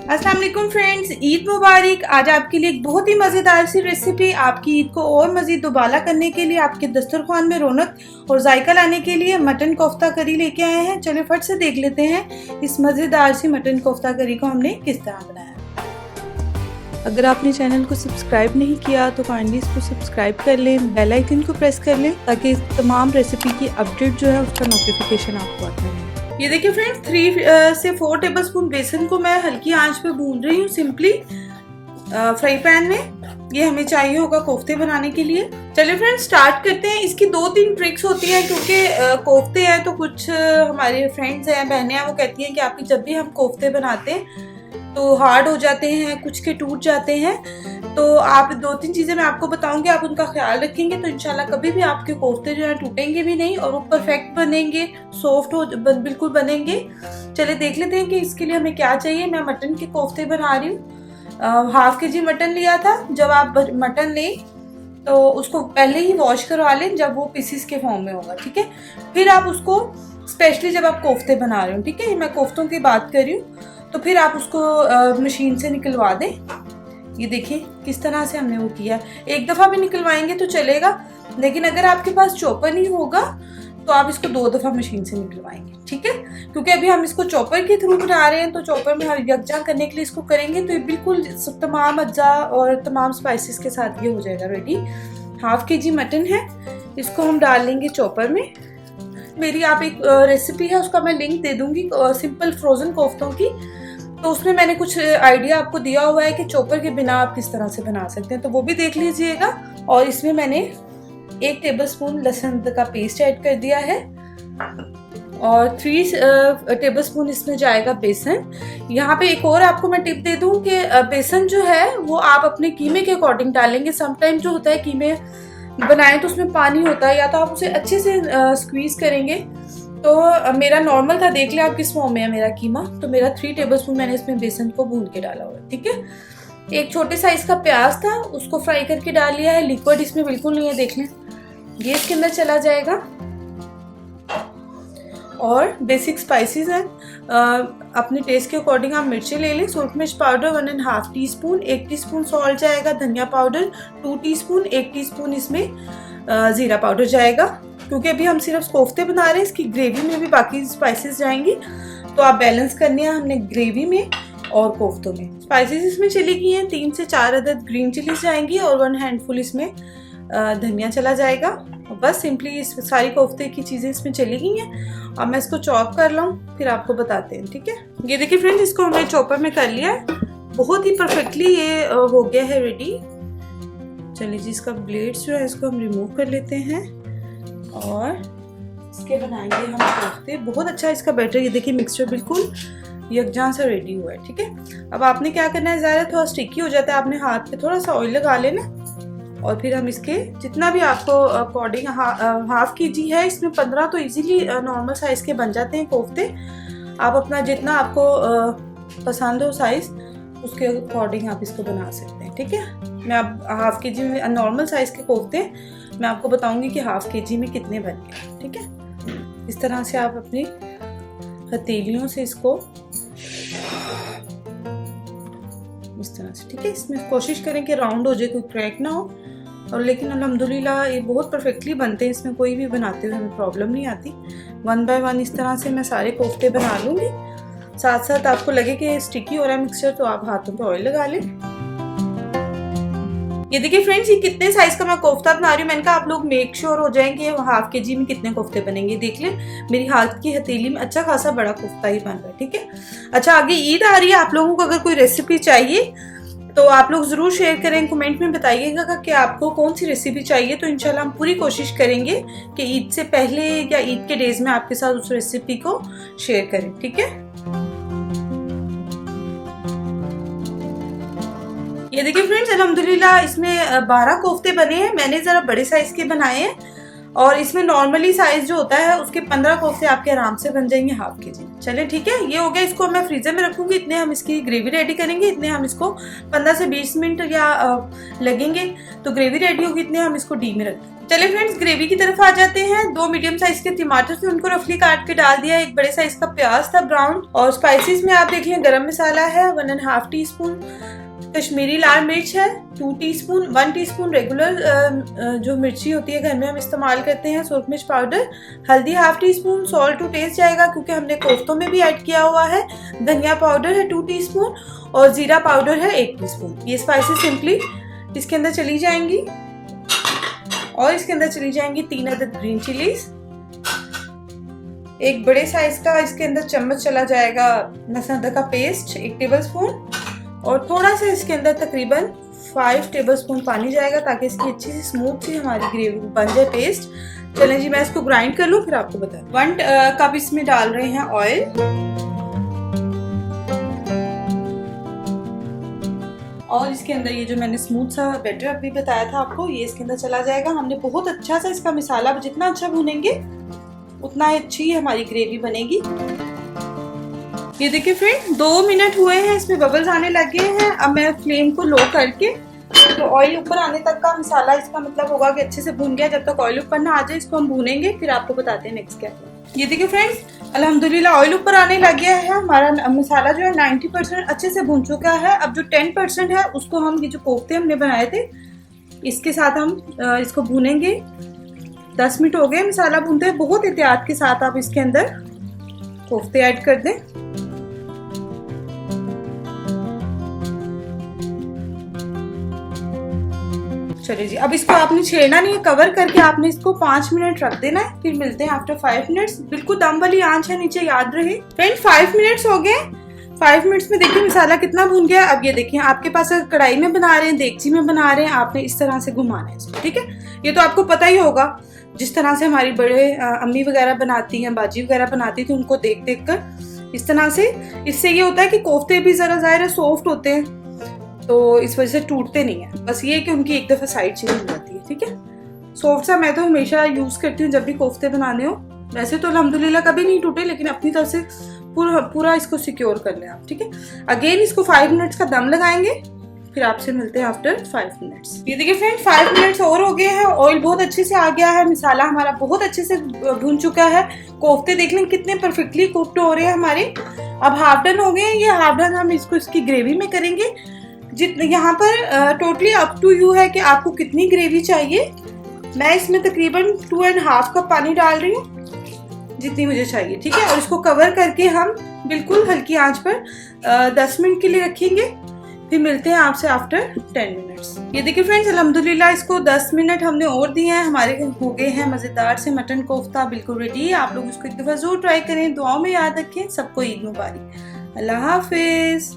अस्सलाम वालेकुम फ्रेंड्स, ईद मुबारक। आज आपके लिए एक बहुत ही मज़ेदार सी रेसिपी आपकी ईद को और मज़ीद दुबाला करने के लिए, आपके दस्तरखान में रौनक और जायका लाने के लिए मटन कोफ्ता करी लेके आए हैं। चलिए फट से देख लेते हैं इस मज़ेदार सी मटन कोफ्ता करी को हमने किस तरह बनाया। अगर आपने चैनल को सब्सक्राइब नहीं किया तो काइंडली इसको सब्सक्राइब कर लें, बेल आइकन को प्रेस कर लें ताकि तमाम रेसिपी की अपडेट जो है उसका नोटिफिकेशन आपको आता है। ये देखिए फ्रेंड्स, 3 से 4 टेबलस्पून बेसन को मैं हल्की आंच पे भून रही हूँ सिंपली फ्राई पैन में। ये हमें चाहिए होगा कोफ्ते बनाने के लिए। चलिए फ्रेंड्स स्टार्ट करते हैं। इसकी 2-3 ट्रिक्स होती हैं क्योंकि कोफ्ते हैं तो कुछ हमारे फ्रेंड्स हैं, बहनें हैं, वो कहती हैं कि आपकी जब भी हम कोफ्ते बनाते हैं तो हार्ड हो जाते हैं, कुछ के टूट जाते हैं। तो आप 2-3 चीज़ें मैं आपको बताऊंगी, आप उनका ख्याल रखेंगे तो इंशाल्लाह कभी भी आपके कोफ्ते जो है टूटेंगे भी नहीं और वो परफेक्ट बनेंगे, सॉफ्ट हो बिल्कुल बनेंगे। चलिए देख लेते हैं कि इसके लिए हमें क्या चाहिए। मैं मटन के कोफ्ते बना रही हूँ। 1/2 kg मटन लिया था। जब आप मटन लें तो उसको पहले ही वॉश करवा लें जब वो पीसीस के फॉर्म में होगा, ठीक है। फिर आप उसको स्पेशली जब आप कोफ्ते बना रहे हो, ठीक है, मैं कोफ्तों की बात कर रही हूँ, तो फिर आप उसको मशीन से निकलवा दें। ये देखिए किस तरह से हमने वो किया। एक दफ़ा भी निकलवाएंगे तो चलेगा, लेकिन अगर आपके पास चॉपर नहीं होगा तो आप इसको 2 दफ़ा मशीन से निकलवाएंगे, ठीक है। क्योंकि अभी हम इसको चॉपर के थ्रू बना रहे हैं तो चॉपर में हम यकजा करने के लिए इसको करेंगे तो ये बिल्कुल तमाम अज्जा और तमाम स्पाइसेस के साथ ये हो जाएगा रेडी। 1/2 kg मटन है, इसको हम डाल लेंगे चॉपर में। मेरी आप एक रेसिपी है, उसका मैं लिंक दे दूंगी, सिंपल फ्रोजन कोफ्तों की। तो उसमें मैंने कुछ आइडिया आपको दिया हुआ है कि चॉपर के बिना आप किस तरह से बना सकते हैं, तो वो भी देख लीजिएगा। और इसमें मैंने 1 टेबलस्पून लहसुन का पेस्ट ऐड कर दिया है और 3 टेबलस्पून इसमें जाएगा बेसन। यहाँ पे एक और आपको मैं टिप दे दूं कि बेसन जो है वो आप अपने कीमे के अकॉर्डिंग डालेंगे। समटाइम जो होता है कीमे बनाएं तो उसमें पानी होता है, या तो आप उसे अच्छे से स्क्वीज करेंगे। तो मेरा नॉर्मल था, देख ले आप किस फॉर्म में है मेरा कीमा। तो मेरा 3 टेबलस्पून मैंने इसमें बेसन को भून के डाला हुआ है, ठीक है। एक छोटे साइज का प्याज था, उसको फ्राई करके डाल लिया है। लिक्विड इसमें बिल्कुल नहीं है, देख लें, ये इसके अंदर चला जाएगा। और बेसिक स्पाइसेस हैं, अपने टेस्ट के अकॉर्डिंग आप मिर्ची ले लें। सूरख मिर्च पाउडर 1.5 टीस्पून, 1 टीस्पून सॉल्ट जाएगा। धनिया पाउडर 2 टीस्पून, 1 टीस्पून इसमें जीरा पाउडर जाएगा। क्योंकि अभी हम सिर्फ कोफ्ते बना रहे हैं, इसकी ग्रेवी में भी बाकी स्पाइसेस जाएंगी, तो आप बैलेंस करनी है हमने ग्रेवी में और कोफ्तों में। स्पाइसेस इसमें चली गई हैं, 3 से 4 अदद ग्रीन चिलीज जाएंगी और 1 हैंडफुल इसमें धनिया चला जाएगा। बस सिंपली इस सारी कोफ्ते की चीज़ें इसमें चली गई हैं। अब मैं इसको चॉप कर लूँ, फिर आपको बताते हैं, ठीक है। ये देखिए फ्रेंड्स, इसको हमने चॉपर में कर लिया है, बहुत ही परफेक्टली ये हो गया है रेडी। चलिए जी, इसका ब्लेड्स जो है इसको हम रिमूव कर लेते हैं और इसके बनाएंगे हम कोफ्ते। बहुत अच्छा इसका बैटर, ये देखिए मिक्सचर बिल्कुल यकजान सा रेडी हुआ है, ठीक है। अब आपने क्या करना है, ज़्यादा थोड़ा स्टिकी हो जाता है, आपने हाथ पे थोड़ा सा ऑयल लगा लेना और फिर हम इसके जितना भी आपको अकॉर्डिंग 1/2 kg है, इसमें 15 तो इजीली नॉर्मल साइज़ के बन जाते हैं कोफ्ते। आप अपना जितना आपको पसंद हो साइज़, उसके अकॉर्डिंग आप इसको बना सकते हैं, ठीक है। मैं अब 1/2 kg में नॉर्मल साइज़ के कोफ्ते मैं आपको बताऊंगी कि 1/2 kg में कितने बन गए, ठीक है। इस तरह से आप अपनी हथेलियों से इसको इस तरह से, ठीक है। इसमें कोशिश करें कि राउंड हो जाए, कोई क्रैक ना हो। और लेकिन अल्हम्दुलिल्लाह ये बहुत परफेक्टली बनते हैं, इसमें कोई भी बनाते हुए हमें प्रॉब्लम नहीं आती। 1 बाय 1 इस तरह से मैं सारे कोफ्ते बना लूँगी। साथ साथ आपको लगे कि स्टिकी हो रहा है मिक्सचर तो आप हाथों पे ऑयल लगा लें। ये देखिए फ्रेंड्स, ये कितने साइज का मैं कोफ्ता बना रही हूँ। मैंने कहा आप लोग मेक श्योर हो जाएं कि 1/2 kg में कितने कोफ्ते बनेंगे। देख लें मेरी हाथ की हथेली में अच्छा खासा बड़ा कोफ्ता ही बन रहा है, ठीक है। अच्छा, आगे ईद आ रही है, आप लोगों को अगर कोई रेसिपी चाहिए तो आप लोग ज़रूर शेयर करें, कमेंट में बताइएगा कि आपको कौन सी रेसिपी चाहिए। तो इंशाल्लाह हम पूरी कोशिश करेंगे कि ईद से पहले या ईद के डेज में आपके साथ उस रेसिपी को शेयर करें, ठीक है। ये देखिए फ्रेंड्स, अल्हम्दुलिल्लाह इसमें 12 कोफ्ते बने हैं। मैंने ज़रा बड़े साइज़ के बनाए हैं। और इसमें नॉर्मली साइज जो होता है उसके 15 कोफ्ते आपके आराम से बन जाएंगे हाफ केजी। चलिए ठीक है, ये हो गया। इसको मैं फ्रीजर में रखूंगी, इतने हम इसकी ग्रेवी रेडी करेंगे, इतने हम इसको 15 से 20 मिनट या लगेंगे। तो ग्रेवी रेडी होगी, इतने हम इसको डी में रख देंगे। चलिए फ्रेंड्स, ग्रेवी की तरफ आ जाते हैं। 2 मीडियम साइज के टमाटर थे, उनको रफली काट के डाल दिया। एक बड़े साइज का प्याज था ब्राउन। और स्पाइसेस में आप देख लें, गरम मसाला है 1.5 टीस्पून, कश्मीरी लाल मिर्च है 2 टीस्पून, 1 टीस्पून रेगुलर जो मिर्ची होती है घर में हम इस्तेमाल करते हैं, सुरख मिर्च पाउडर, हल्दी half teaspoon, salt to taste जाएगा क्योंकि हमने कोफ्तों में भी ऐड किया हुआ है, धनिया पाउडर है 2 टीस्पून और जीरा पाउडर है 1 टीस्पून। ये स्पाइसेस सिंपली इसके अंदर चली जाएंगी। और इसके अंदर चली जाएंगी 3 अदद ग्रीन चिलीज, एक बड़े साइज का इसके अंदर चम्मच चला जाएगा लहसुन अदरक का पेस्ट 1 टेबल स्पून, और थोड़ा सा इसके अंदर तकरीबन 5 टेबल स्पून पानी जाएगा ताकि इसकी अच्छी सी स्मूथ सी हमारी ग्रेवी बन जाए पेस्ट। चलें जी, मैं इसको ग्राइंड कर लूँ फिर आपको बता दूँ। 1 कप इसमें डाल रहे हैं ऑयल, और इसके अंदर ये जो मैंने स्मूथ सा बैटर अभी बताया था आपको, ये इसके अंदर चला जाएगा। हमने बहुत अच्छा सा इसका मसाला जितना अच्छा भूनेंगे उतना अच्छी हमारी ग्रेवी बनेगी। ये देखिए फ्रेंड, 2 मिनट हुए हैं, इसमें बबल्स आने लगे हैं। अब मैं फ्लेम को लो करके, तो ऑयल ऊपर आने तक का मसाला इसका मतलब होगा कि अच्छे से भून गया। जब तक ऑयल ऊपर ना आ जाए इसको हम भूनेंगे, फिर आपको बताते हैं नेक्स्ट क्या है। ये देखिए फ्रेंड्स, अल्हम्दुलिल्लाह ऑयल ऊपर आने लग गया है। हमारा मसाला जो है 90% अच्छे से भून चुका है। अब जो 10% है उसको हम, ये जो कोफ्ते हमने बनाए थे इसके साथ हम इसको भूनेंगे। 10 मिनट हो गए मसाला भूनते हैं। बहुत एहतियात के साथ आप इसके अंदर कोफ्ते ऐड कर दें। चलिए जी, अब इसको आपने छेड़ना नहीं है, कवर करके आपने इसको 5 मिनट रख देना है। फिर मिलते हैं आफ्टर 5 मिनट्स। बिल्कुल दम वाली आंच है नीचे, याद रहे फ्रेंड। 5 मिनट्स हो गए। 5 मिनट्स में देखिए मसाला कितना भून गया। अब ये देखिए, आपके पास अगर कढ़ाई में बना रहे हैं, देगची में बना रहे हैं, आपने इस तरह से घुमाना है इसको, ठीक है। ये तो आपको पता ही होगा, जिस तरह से हमारी बड़े अम्मी वगैरह बनाती हैं, बाजी वगैरह बनाती थी, उनको देख देख कर इस तरह से। इससे ये होता है कि कोफ्ते भी जरा ज़ाहिर है सॉफ्ट होते हैं, तो इस वजह से टूटते नहीं है। बस ये कि उनकी एक दफ़ा साइड चेंज हो जाती है, ठीक है। सॉफ्ट सा मैं तो हमेशा यूज़ करती हूँ जब भी कोफ्ते बनाने हो। वैसे तो अल्हम्दुलिल्लाह कभी नहीं टूटे, लेकिन अपनी तरफ से पूरा इसको सिक्योर कर लें आप, ठीक है। अगेन इसको 5 मिनट्स का दम लगाएंगे, फिर आपसे मिलते हैं आफ्टर 5 मिनट्स। ये देखिए फ्रेंड, 5 मिनट्स और हो गए हैं। ऑयल बहुत अच्छे से आ गया है, मसाला हमारा बहुत अच्छे से भून चुका है। कोफ्ते देख लें कितने परफेक्टली कुक्ड हो रहे हैं हमारे। अब हाफ डन हो गए। ये हाफ डन हम इसको इसकी ग्रेवी में करेंगे। यहाँ पर टोटली अप टू यू है कि आपको कितनी ग्रेवी चाहिए। मैं इसमें तकरीबन 2.5 कप पानी डाल रही हूँ, जितनी मुझे चाहिए, ठीक है। और इसको कवर करके हम बिल्कुल हल्की आंच पर 10 मिनट के लिए रखेंगे। फिर मिलते हैं आपसे आफ्टर 10 मिनट्स। ये देखिए फ्रेंड्स, अल्हम्दुलिल्लाह इसको 10 मिनट हमने और दिए हैं। हमारे हो गए हैं मज़ेदार से मटन कोफ्ता बिल्कुल रेडी। आप लोग इसको एक दफ़ा ज़रूर ट्राई करें। दुआओं में याद रखें। सबको ईद मुबारक। अल्लाह हाफिज़।